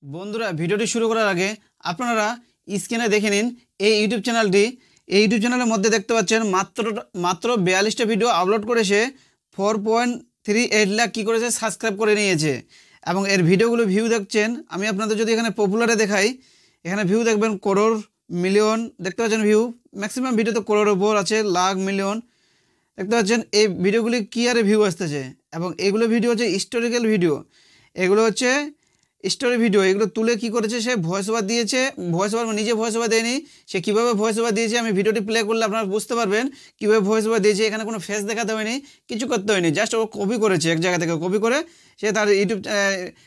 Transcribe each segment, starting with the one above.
বন্ধুরা ভিডিওটি শুরু করার আগে আপনারা স্ক্রিনে দেখে নিন এই ইউটিউব চ্যানেলটি। এই ইউটিউব চ্যানেলের মধ্যে দেখতে পাচ্ছেন মাত্র 42টা ভিডিও আপলোড করেছে, 4.38 লাখ কী করেছে সাবস্ক্রাইব করে নিয়েছে এবং এর ভিডিওগুলো ভিউ দেখছেন। আমি আপনাদের যদি এখানে পপুলারে দেখাই, এখানে ভিউ দেখবেন করোড়, মিলিয়ন দেখতে পাচ্ছেন ভিউ। ম্যাক্সিমাম ভিডিওতে করোড়ের উপর আছে, লাখ, মিলিয়ন দেখতে পাচ্ছেন। এই ভিডিওগুলি কী আরে ভিউ আসতেছে এবং এগুলো ভিডিও হচ্ছে হিস্টোরিক্যাল ভিডিও, এগুলো হচ্ছে স্টোরি ভিডিও। এগুলো তুলে কি করেছে, সে ভয়েস ওভার দিয়েছে। ভয়েস ওভার নিজে ভয়েস ওভার দেয়নি, সে কীভাবে ভয়েস ওভার দিয়েছে আমি ভিডিওটি প্লে করলে আপনারা বুঝতে পারবেন কীভাবে ভয়েস ওভার দিয়েছে। এখানে কোনো ফেস দেখাতে হয়নি, কিছু করতে হয়নি, জাস্ট ও কপি করেছে, এক জায়গা থেকে কপি করে সে তার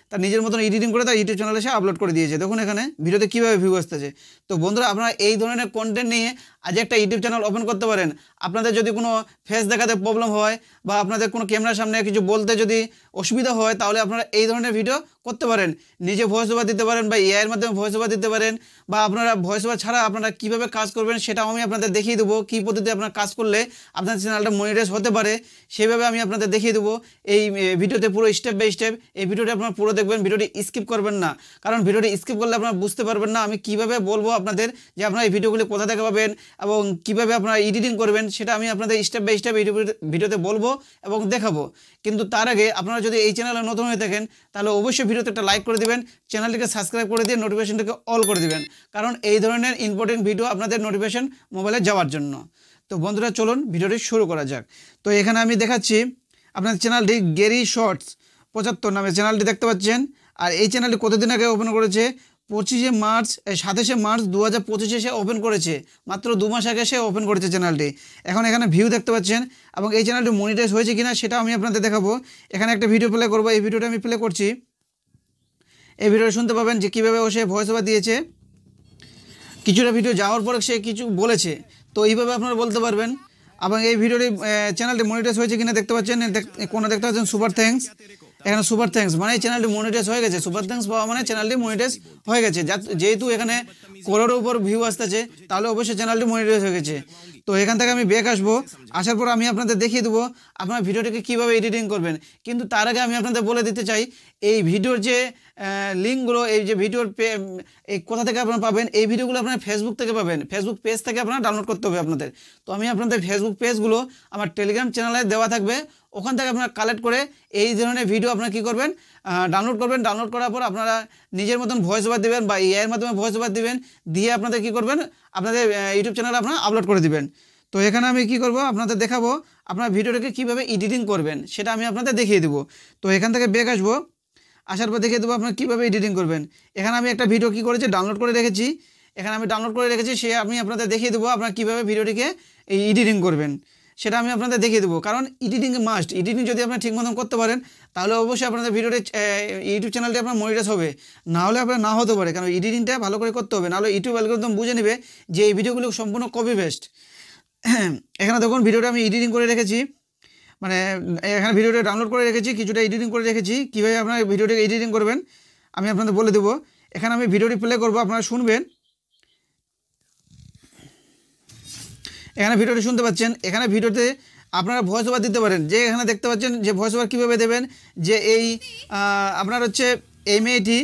তার নিজের মতন এডিটিং করে তার ইউটিউব চ্যানেলে সে আপলোড করে দিয়েছে। দেখুন এখানে ভিডিওতে কীভাবে ভিউ আসতেছে। তো বন্ধুরা আপনারা এই ধরনের কন্টেন্ট নিয়ে আজ একটা ইউটিউব চ্যানেল ওপেন করতে পারেন। আপনাদের যদি কোনো ফেস দেখাতে প্রবলেম হয় বা আপনাদের কোনো ক্যামেরার সামনে কিছু বলতে যদি অসুবিধা হয়, তাহলে আপনারা এই ধরনের ভিডিও করতে পারেন। নিজে ভয়েস ওভার দিতে পারেন বা এআইয়ের মাধ্যমে ভয়েস ওভার দিতে পারেন, বা আপনারা ভয়েস ওভার ছাড়া আপনারা কীভাবে কাজ করবেন সেটাও আমি আপনাদের দেখিয়ে দেবো। কী পদ্ধতিতে আপনারা কাজ করলে আপনার চ্যানেলটা মনিটাইজ হতে পারে সেভাবে আমি আপনাদের দেখিয়ে দেবো এই ভিডিওতে, পুরো স্টেপ বাই স্টেপ। এই ভিডিওটি আপনারা পুরো দেখবেন, ভিডিওটি স্কিপ করবেন না, কারণ ভিডিওটি স্কিপ করলে আপনারা বুঝতে পারবেন না আমি কীভাবে বলবো আপনাদের যে আপনারা এই ভিডিওগুলি কোথা থেকে পাবেন এবং কীভাবে আপনারা এডিটিং করবেন, সেটা আমি আপনাদের স্টেপ বাই স্টেপ এই ভিডিওতে বলবো এবং দেখাবো। কিন্তু তার আগে আপনারা যদি এই চ্যানেলে নতুন হয়ে থাকেন তাহলে অবশ্যই ভিডিওতে একটা লাইক করে দিবেন, চ্যানেলটিকে সাবস্ক্রাইব করে দিয়ে নোটিফিকেশনটাকে অল করে দিবেন, কারণ এই ধরনের ইম্পর্টেন্ট ভিডিও আপনাদের নোটিফিকেশন মোবাইলে যাওয়ার জন্য। তো বন্ধুরা চলুন ভিডিওটি শুরু করা যাক। তো এখানে আমি দেখাচ্ছি আপনার চ্যানেলটি গেরি শর্টস 75 নামে চ্যানেলটি দেখতে পাচ্ছেন। আর এই চ্যানেলটি কতদিন আগে ওপেন করেছে, 27শে মার্চ 2025 সে ওপেন করেছে, মাত্র 2 মাস আগে সে ওপেন করেছে চ্যানেলটি। এখন এখানে ভিউ দেখতে পাচ্ছেন এবং এই চ্যানেলটি মনিটাইজ হয়েছে কিনা সেটা আমি আপনাদের দেখাবো। এখানে একটা ভিডিও প্লে করবো, এই ভিডিওটা আমি প্লে করছি। এই ভিডিওটা শুনতে পাবেন যে কীভাবে ও সে ভয়েস ওভার দিয়েছে। কিছুটা ভিডিও যাওয়ার পরে সে কিছু বলেছে, তো এইভাবে আপনারা বলতে পারবেন। এবং এই ভিডিওটি চ্যানেলটি মনিটাইজ হয়েছে কিনা দেখতে পাচ্ছেন, কোনো দেখতে পাচ্ছেন সুপার থ্যাঙ্কস, এখানে সুপার থ্যাঙ্কস মানে এই চ্যানেলটি মনিটাইজ হয়ে গেছে। সুপার থ্যাঙ্কস পাওয়া মানে চ্যানেলটি মনিটাইজ হয়ে গেছে। যেহেতু এখানে করোড়ের উপর ভিউ আসতেছে তাহলে অবশ্যই চ্যানেলটি মনিটাইজ হয়ে গেছে। তো এখান থেকে আমি ব্যাক আসবো, আসার পর আমি আপনাদের দেখিয়ে দেবো আপনারা ভিডিওটিকে কীভাবে এডিটিং করবেন। কিন্তু তার আগে আমি আপনাদের বলে দিতে চাই এই ভিডিওর যে লিঙ্কগুলো, এই যে ভিডিওর এই কোথা থেকে আপনারা পাবেন, এই ভিডিওগুলো আপনারা ফেসবুক থেকে পাবেন, ফেসবুক পেজ থেকে আপনারা ডাউনলোড করতে হবে আপনাদের। তো আমি আপনাদের ফেসবুক পেজগুলো আমার টেলিগ্রাম চ্যানেলে দেওয়া থাকবে, ওখান থেকে আপনারা কালেক্ট করে এই ধরনের ভিডিও আপনারা কী করবেন, ডাউনলোড করবেন। ডাউনলোড করার পর আপনারা নিজের মতন ভয়েস ওভার দেবেন বা এআইয়ের মাধ্যমে ভয়েস ওভার দেবেন, দিয়ে আপনাদের কী করবেন, আপনাদের ইউটিউব চ্যানেলে আপনারা আপলোড করে দিবেন। তো এখানে আমি কি করব আপনাদের দেখাবো আপনার ভিডিওটাকে কীভাবে এডিটিং করবেন সেটা আমি আপনাদের দেখিয়ে দেবো। তো এখান থেকে ব্যাক আসবো, আসার পর দেখিয়ে দেবো আপনারা কীভাবে এডিটিং করবেন। এখানে আমি একটা ভিডিও কী করেছি ডাউনলোড করে রেখেছি, এখানে আমি ডাউনলোড করে রেখেছি, সে আমি আপনাদের দেখিয়ে দেবো আপনারা কীভাবে ভিডিওটিকে এডিটিং করবেন সেটা আমি আপনাদের দেখিয়ে দেবো। কারণ এডিটিং মাস্ট, এডিটিং যদি আপনারা ঠিক মতন করতে পারেন তাহলে অবশ্যই আপনাদের ভিডিওটি ইউটিউব চ্যানেলটি আপনার মনিটাইজ হবে, না হলে আপনার না হতে পারে, কারণ এডিটিংটা ভালো করে করতে হবে, নাহলে ইউটিউব অ্যালগরিদম বুঝে নেবে যে এই ভিডিওগুলো সম্পূর্ণ কপি পেস্ট। এখানে দেখুন ভিডিওটা আমি এডিটিং করে রেখেছি, মানে এখানে ভিডিওটা ডাউনলোড করে রেখেছি, কিছুটা এডিটিং করে রেখেছি। কীভাবে আপনারা ভিডিওটি এডিটিং করবেন আমি আপনাদের বলে দেবো। এখানে আমি ভিডিওটি প্লে করবো, আপনারা শুনবেন। এখানে ভিডিওটি শুনতে পাচ্ছেন, এখানে ভিডিওতে আপনারা ভয়েস ওভার দিতে পারেন। যে এখানে দেখতে পাচ্ছেন যে ভয়েস ওভার কীভাবে দেবেন, যে এই আপনার হচ্ছে এই মেয়েটি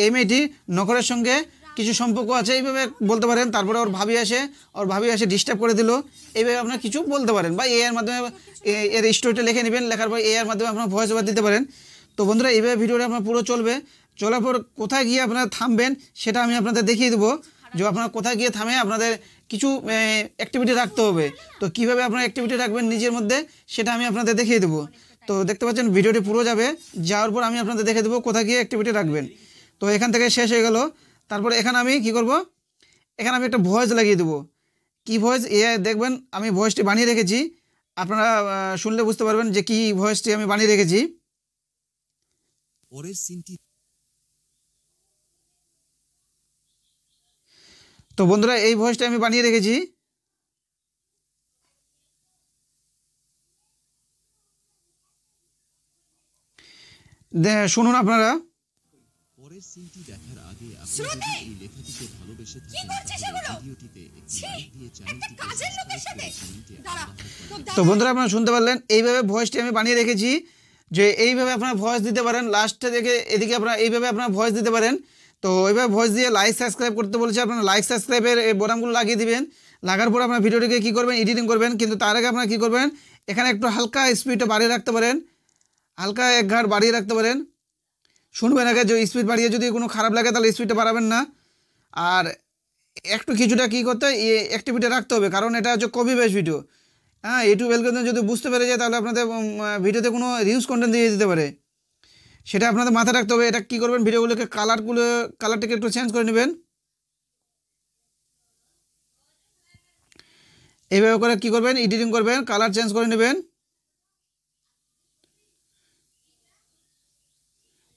এই মেয়েটি নখরের সঙ্গে কিছু সম্পর্ক আছে এইভাবে বলতে পারেন। তারপরে ওর ভাবি আসে ডিস্টার্ব করে দিল, এইভাবে আপনারা কিছু বলতে পারেন, বা এআইয়ের মাধ্যমে এর স্টোরিটা লিখে নেবেন, লেখার পর এআইয়ের মাধ্যমে আপনারা ভয়েস ওভার দিতে পারেন। তো বন্ধুরা এইভাবে ভিডিওটা আপনার পুরো চলবে, চলার পর কোথায় গিয়ে আপনারা থামবেন সেটা আমি আপনাদের দেখিয়ে দেবো। যে আপনারা কোথায় গিয়ে থামে আপনাদের কিছু অ্যাক্টিভিটি রাখতে হবে। তো কীভাবে আপনারা অ্যাক্টিভিটি রাখবেন নিজের মধ্যে সেটা আমি আপনাদের দেখিয়ে দেবো। তো দেখতে পাচ্ছেন ভিডিওটি পুরো যাওয়ার পর আমি আপনাদের দেখে দেবো কোথায় গিয়ে অ্যাক্টিভিটি রাখবেন। তো এখান থেকে শেষ হয়ে গেল। তারপরে এখানে আমি কি করব, এখানে আমি একটা ভয়েস লাগিয়ে দেবো। কি ভয়েস, দেখবেন আমি ভয়েসটি বানিয়ে রেখেছি, আপনারা শুনলে বুঝতে পারবেন যে কি ভয়েসটি আমি বানিয়ে রেখেছি। তো বন্ধুরা এই ভয়েসটা আমি বানিয়ে রেখেছি, শুনুন আপনারা। তো বন্ধুরা আপনারা শুনতে পারলেন, এইভাবে ভয়েসটি আমি বানিয়ে রেখেছি। যে এইভাবে আপনারা ভয়েস দিতে পারেন, লাস্টে দেখে এদিকে আপনারা এইভাবে আপনারা ভয়েস দিতে পারেন। তো এইভাবে ভয়েস দিয়ে লাইক সাবস্ক্রাইব করতে বলেছে, আপনারা লাইক সাবস্ক্রাইবের এই বোতামগুলো লাগিয়ে দিবেন। লাগার পর আপনার ভিডিওটিকে কী করবেন, এডিটিং করবেন। কিন্তু তার আগে আপনারা কী করবেন, এখানে একটু হালকা স্পিডটা বাড়িয়ে রাখতে পারেন, হালকা 1 ঘাট বাড়িয়ে রাখতে পারেন। শুনবেন আগে যে স্পিড বাড়িয়ে যদি কোনো খারাপ লাগে তাহলে স্পিডটা বাড়াবেন না। আর একটু কিছুটা কী করতে হয়, অ্যাক্টিভিটি রাখতে হবে, কারণ এটা হচ্ছে কপি বেস ভিডিও। হ্যাঁ, ইউটিউব অ্যালগরিদম যদি বুঝতে পেরে যায় তাহলে আপনাদের ভিডিওতে কোনো রিউজ কন্টেন্ট দিয়ে দিতে পারে, সেটা আপনাদের মাথায় রাখতে হবে। এটা কী করবেন, ভিডিওগুলোকে কালারটাকে একটু চেঞ্জ করে নেবেন। এইভাবে করে কী করবেন, এডিটিং করবেন, কালার চেঞ্জ করে নেবেন।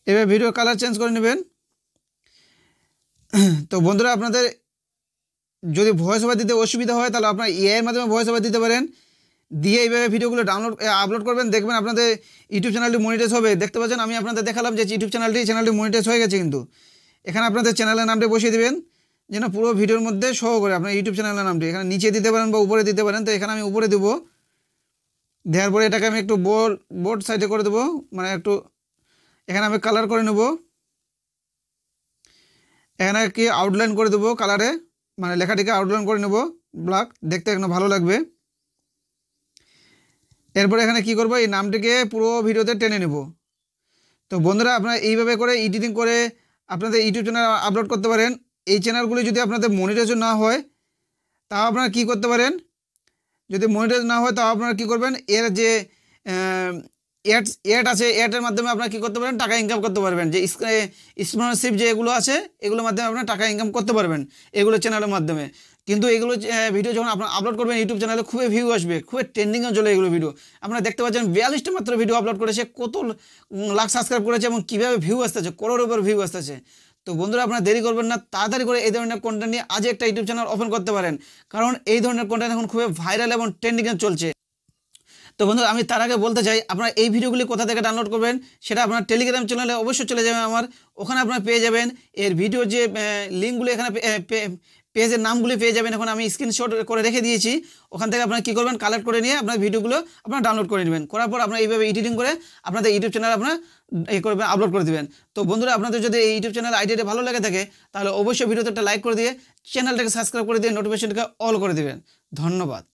এভাবে ভিডিও কালার চেঞ্জ করে নেবেন। তো বন্ধুরা, আপনাদের যদি ভয়েস ওভার দিতে অসুবিধা হয় তাহলে আপনার এআইয়ের মাধ্যমে ভয়েস ওভার দিতে পারেন, দিয়ে এইভাবে ভিডিওগুলো আপলোড করবেন। দেখবেন আপনাদের ইউটিউব চ্যানেলটি মনিটাইজ হবে। দেখতে পাচ্ছেন আমি আপনাদের দেখালাম যে ইউটিউব চ্যানেলটি মনিটাইজ হয়ে গেছে। কিন্তু এখানে আপনাদের চ্যানেলের নামটি বসিয়ে দেবেন, যেন পুরো ভিডিওর মধ্যে শো করে আপনার ইউটিউব চ্যানেলের নামটি। এখানে নিচে দিতে পারেন বা উপরে দিতে পারেন। তো এখানে আমি উপরে দেবো, দেওয়ার পরে এটাকে আমি একটু বোল্ড সাইডে করে দেবো, মানে একটু এখানে আমি কালার করে নেব। এখানে কি আউটলাইন করে দেবো কালারে, মানে লেখাটিকে আউটলাইন করে নেব ব্ল্যাক, দেখতে একদম ভালো লাগবে। এরপরে এখানে কি করব, এই নামটিকে পুরো ভিডিওতে টেনে নেব। তো বন্ধুরা, আপনারা এইভাবে করে এডিটিং করে আপনাদের ইউটিউব চ্যানেল আপলোড করতে পারেন। এই চ্যানেলগুলি যদি আপনাদের মনিটাইজ না হয় তাও আপনারা কি করতে পারেন, যদি মনিটাইজ না হয় তাও আপনারা কী করবেন, এর যে অ্যাড আছে, অ্যাডের মাধ্যমে আপনারা কী করতে পারেন, টাকা ইনকাম করতে পারবেন। যে স্পন্সরশিপ যে এগুলো আছে, এগুলোর মাধ্যমে আপনারা টাকা ইনকাম করতে পারবেন এগুলো চ্যানেলের মাধ্যমে। কিন্তু এগুলো ভিডিও যখন আপনারা আপলোড করবেন ইউটিউব চ্যানেলে, খুবই ভিউ আসবে, খুবই ট্রেন্ডিংয়ে চলে এগুলো ভিডিও। আপনারা দেখতে পাচ্ছেন 42টা মাত্র ভিডিও আপলোড করেছে, কত লাখ সাবস্ক্রাইব করেছে এবং কীভাবে ভিউ আসতেছে, করোড়ের উপর ভিউ আসতেছে। তো বন্ধুরা, আপনারা দেরি করবেন না, তাড়াতাড়ি করে এই ধরনের কন্টেন্ট নিয়ে আজ একটা ইউটিউব চ্যানেল ওপেন করতে পারেন, কারণ এই ধরনের কন্টেন্ট এখন খুবই ভাইরাল এবং ট্রেন্ডিংয়ে চলছে। তো বন্ধুরা, আমি তার আগে বলতে চাই, আপনারা এই ভিডিওগুলি কোথা থেকে ডাউনলোড করবেন, সেটা আপনার টেলিগ্রাম চ্যানেলে অবশ্যই চলে যাবেন আমার, ওখানে আপনারা পেয়ে যাবেন এর ভিডিওর যে লিঙ্কগুলি, এখানে পেজের নামগুলি পেয়ে যাবেন। এখন আমি স্ক্রিনশট করে রেখে দিয়েছি, ওখান থেকে আপনারা কী করবেন, কালেক্ট করে নিয়ে আপনার ভিডিওগুলো আপনারা ডাউনলোড করে নেবেন। করার পর আপনারা এইভাবে এডিটিং করে আপনাদের ইউটিউব চ্যানেল আপনারা করবেন, আপলোড করে দেবেন। তো বন্ধুরা, আপনাদের যদি এই ইউটিউব চ্যানেল আইডিয়াটা ভালো লেগে থাকে তাহলে অবশ্যই ভিডিওতে একটা লাইক করে দিয়ে চ্যানেলটাকে সাবস্ক্রাইব করে দিয়ে নোটিফিকেশনটাকে অল করে দেবেন। ধন্যবাদ।